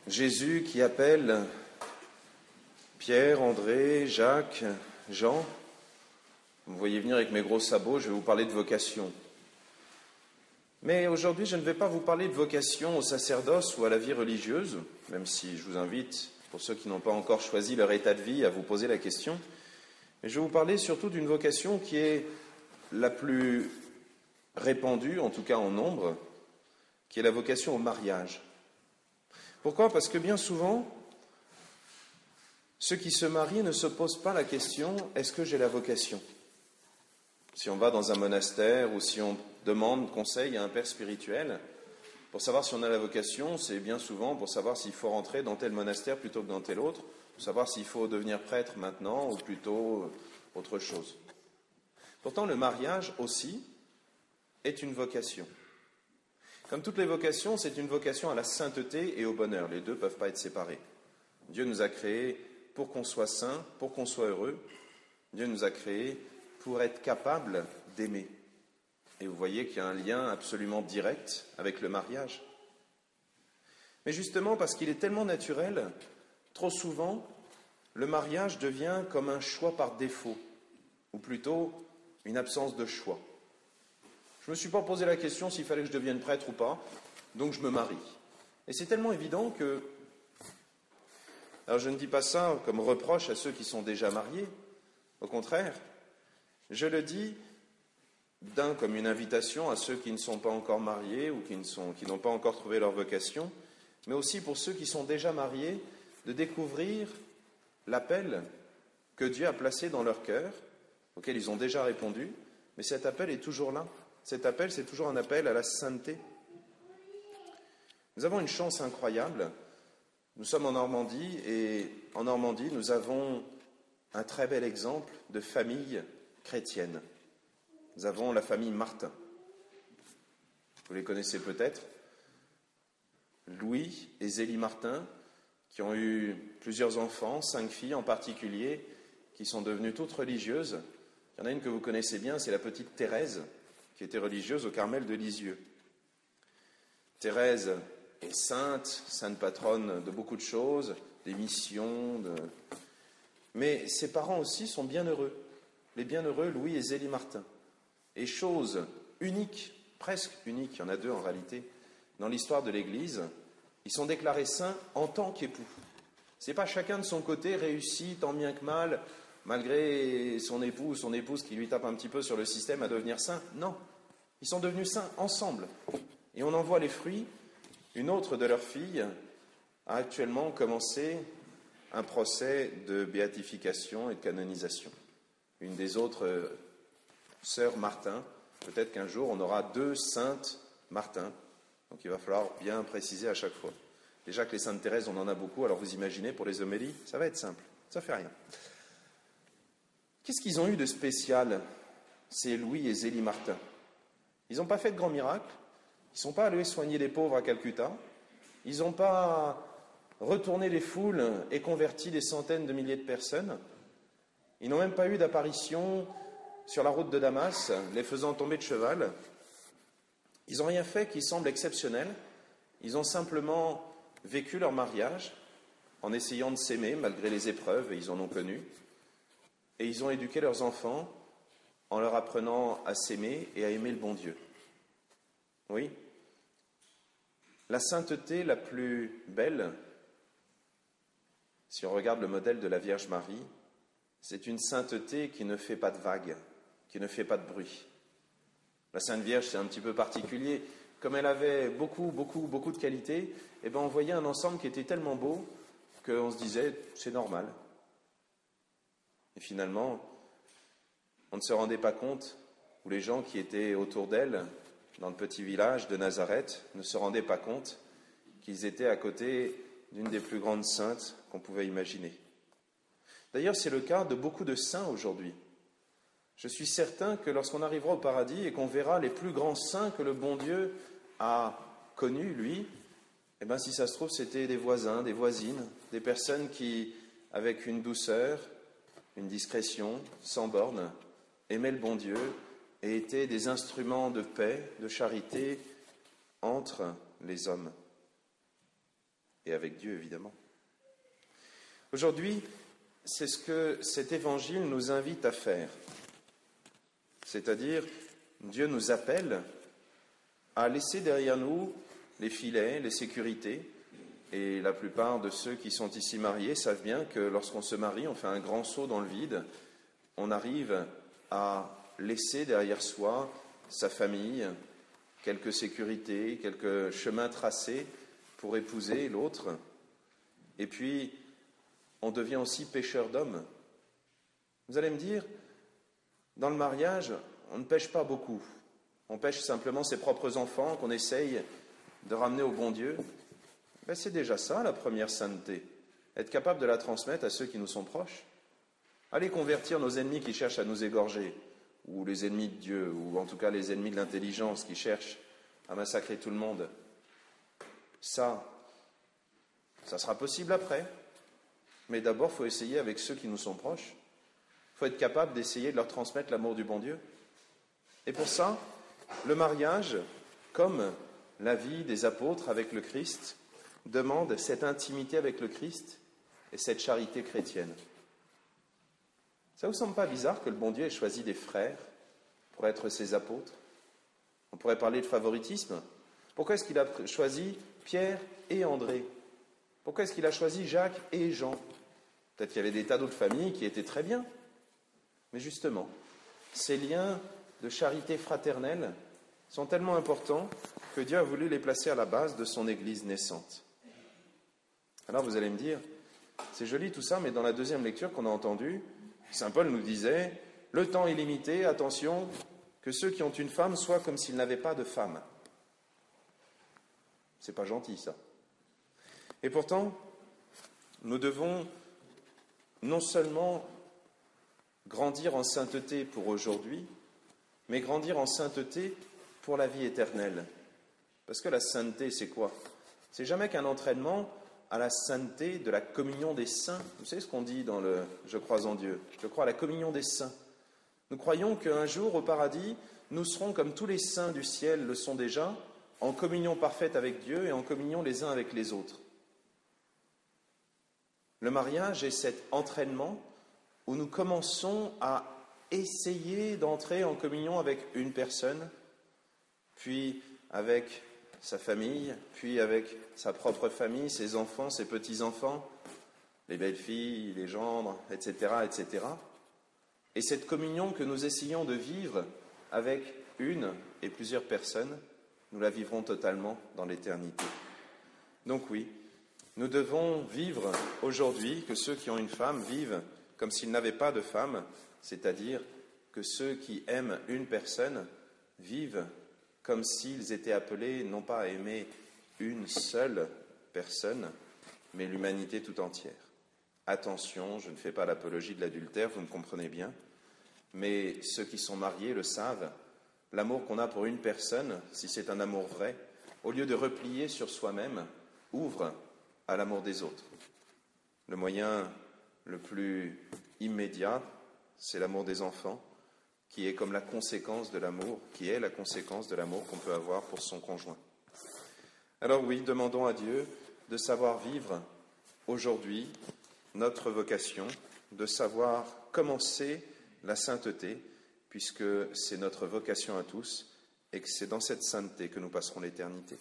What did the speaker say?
Jésus qui appelle Pierre, André, Jacques, Jean. Vous me voyez venir avec mes gros sabots, je vais vous parler de vocation. Mais aujourd'hui, je ne vais pas vous parler de vocation au sacerdoce ou à la vie religieuse, même si je vous invite, pour ceux qui n'ont pas encore choisi leur état de vie, à vous poser la question. Mais je vais vous parler surtout d'une vocation qui est la plus répandue, en tout cas en nombre, qui est la vocation au mariage. Pourquoi ? Parce que bien souvent, ceux qui se marient ne se posent pas la question « est-ce que j'ai la vocation ?» Si on va dans un monastère ou si on demande conseil à un père spirituel, pour savoir si on a la vocation, c'est bien souvent pour savoir s'il faut rentrer dans tel monastère plutôt que dans tel autre, pour savoir s'il faut devenir prêtre maintenant ou plutôt autre chose. Pourtant, le mariage aussi est une vocation. Comme toutes les vocations, c'est une vocation à la sainteté et au bonheur. Les deux ne peuvent pas être séparés. Dieu nous a créés pour qu'on soit saints, pour qu'on soit heureux. Dieu nous a créés pour être capables d'aimer. Et vous voyez qu'il y a un lien absolument direct avec le mariage. Mais justement, parce qu'il est tellement naturel, trop souvent, le mariage devient comme un choix par défaut, ou plutôt une absence de choix. Je ne me suis pas posé la question s'il fallait que je devienne prêtre ou pas, donc je me marie. Et c'est tellement évident que... Alors je ne dis pas ça comme reproche à ceux qui sont déjà mariés, au contraire, je le dis comme une invitation à ceux qui ne sont pas encore mariés ou qui n'ont pas encore trouvé leur vocation, mais aussi pour ceux qui sont déjà mariés, de découvrir l'appel que Dieu a placé dans leur cœur, auquel ils ont déjà répondu, mais cet appel est toujours là. Cet appel, c'est toujours un appel à la sainteté. Nous avons une chance incroyable. Nous sommes en Normandie et en Normandie, nous avons un très bel exemple de famille chrétienne. Nous avons la famille Martin. Vous les connaissez peut-être. Louis et Zélie Martin, qui ont eu plusieurs enfants, 5 filles en particulier, qui sont devenues toutes religieuses. Il y en a une que vous connaissez bien, c'est la petite Thérèse, qui était religieuse au Carmel de Lisieux. Thérèse est sainte patronne de beaucoup de choses, des missions, mais ses parents aussi sont bienheureux. Les bienheureux Louis et Zélie Martin. Et chose unique, presque unique, il y en a 2 en réalité, dans l'histoire de l'Église, ils sont déclarés saints en tant qu'époux. C'est pas chacun de son côté réussi tant bien que mal, malgré son époux ou son épouse qui lui tape un petit peu sur le système à devenir saint. Non, ils sont devenus saints ensemble. Et on en voit les fruits. Une autre de leurs filles a actuellement commencé un procès de béatification et de canonisation. Une des autres sœurs Martin, peut-être qu'un jour on aura 2 saintes Martin. Donc il va falloir bien préciser à chaque fois. Déjà que les saintes Thérèse, on en a beaucoup, alors vous imaginez, pour les homélies, ça va être simple, ça fait rien. Qu'est-ce qu'ils ont eu de spécial, ces Louis et Zélie Martin ? Ils n'ont pas fait de grands miracles, ils ne sont pas allés soigner les pauvres à Calcutta, ils n'ont pas retourné les foules et converti des centaines de milliers de personnes, ils n'ont même pas eu d'apparition sur la route de Damas, les faisant tomber de cheval. Ils n'ont rien fait qui semble exceptionnel, ils ont simplement vécu leur mariage en essayant de s'aimer malgré les épreuves, et ils en ont connu. Et ils ont éduqué leurs enfants en leur apprenant à s'aimer et à aimer le bon Dieu. Oui, la sainteté la plus belle, si on regarde le modèle de la Vierge Marie, c'est une sainteté qui ne fait pas de vagues, qui ne fait pas de bruit. La Sainte Vierge, c'est un petit peu particulier. Comme elle avait beaucoup de qualités, on voyait un ensemble qui était tellement beau qu'on se disait, c'est normal. Et finalement, on ne se rendait pas compte, ou les gens qui étaient autour d'elle, dans le petit village de Nazareth, ne se rendaient pas compte qu'ils étaient à côté d'une des plus grandes saintes qu'on pouvait imaginer. D'ailleurs, c'est le cas de beaucoup de saints aujourd'hui. Je suis certain que lorsqu'on arrivera au paradis et qu'on verra les plus grands saints que le bon Dieu a connus, lui, si ça se trouve, c'était des voisins, des voisines, des personnes qui, avec une douceur, une discrétion, sans borne, aimaient le bon Dieu et étaient des instruments de paix, de charité entre les hommes. et avec Dieu, évidemment. Aujourd'hui, c'est ce que cet évangile nous invite à faire. C'est-à-dire, Dieu nous appelle à laisser derrière nous les filets, les sécurités. Et la plupart de ceux qui sont ici mariés savent bien que lorsqu'on se marie, on fait un grand saut dans le vide. On arrive à laisser derrière soi sa famille, quelques sécurités, quelques chemins tracés pour épouser l'autre. Et puis, on devient aussi pêcheur d'hommes. Vous allez me dire, dans le mariage, on ne pêche pas beaucoup. On pêche simplement ses propres enfants qu'on essaye de ramener au bon Dieu. Ben, c'est déjà ça, la première sainteté. Être capable de la transmettre à ceux qui nous sont proches. Aller convertir nos ennemis qui cherchent à nous égorger, ou les ennemis de Dieu, ou en tout cas les ennemis de l'intelligence qui cherchent à massacrer tout le monde. Ça sera possible après. Mais d'abord, il faut essayer avec ceux qui nous sont proches. Il faut être capable d'essayer de leur transmettre l'amour du bon Dieu. Et pour ça, le mariage, comme la vie des apôtres avec le Christ, demande cette intimité avec le Christ et cette charité chrétienne. Ça ne vous semble pas bizarre que le bon Dieu ait choisi des frères pour être ses apôtres? On pourrait parler de favoritisme. Pourquoi est-ce qu'il a choisi Pierre et André? Pourquoi est-ce qu'il a choisi Jacques et Jean? Peut-être qu'il y avait des tas d'autres familles qui étaient très bien. Mais justement, ces liens de charité fraternelle sont tellement importants que Dieu a voulu les placer à la base de son Église naissante. Alors vous allez me dire, c'est joli tout ça, mais dans la deuxième lecture qu'on a entendue, Saint Paul nous disait, le temps est limité, attention, que ceux qui ont une femme soient comme s'ils n'avaient pas de femme. C'est pas gentil ça. Et pourtant, nous devons non seulement grandir en sainteté pour aujourd'hui, mais grandir en sainteté pour la vie éternelle. Parce que la sainteté, c'est quoi? C'est jamais qu'un entraînement à la sainteté de la communion des saints. Vous savez ce qu'on dit dans le « Je crois en Dieu ». Je crois à la communion des saints. Nous croyons qu'un jour, au paradis, nous serons comme tous les saints du ciel le sont déjà, en communion parfaite avec Dieu et en communion les uns avec les autres. Le mariage est cet entraînement où nous commençons à essayer d'entrer en communion avec une personne, puis avec sa famille, puis avec sa propre famille, ses enfants, ses petits-enfants, les belles-filles, les gendres, etc., etc. Et cette communion que nous essayons de vivre avec une et plusieurs personnes, nous la vivrons totalement dans l'éternité. Donc oui, nous devons vivre aujourd'hui que ceux qui ont une femme vivent comme s'ils n'avaient pas de femme, c'est-à-dire que ceux qui aiment une personne vivent comme s'ils étaient appelés non pas à aimer une seule personne, mais l'humanité tout entière. Attention, je ne fais pas l'apologie de l'adultère, vous me comprenez bien, mais ceux qui sont mariés le savent, l'amour qu'on a pour une personne, si c'est un amour vrai, au lieu de replier sur soi-même, ouvre à l'amour des autres. Le moyen le plus immédiat, c'est l'amour des enfants, qui est comme la conséquence de l'amour, qui est la conséquence de l'amour qu'on peut avoir pour son conjoint. Alors oui, demandons à Dieu de savoir vivre aujourd'hui notre vocation, de savoir commencer la sainteté, puisque c'est notre vocation à tous et que c'est dans cette sainteté que nous passerons l'éternité.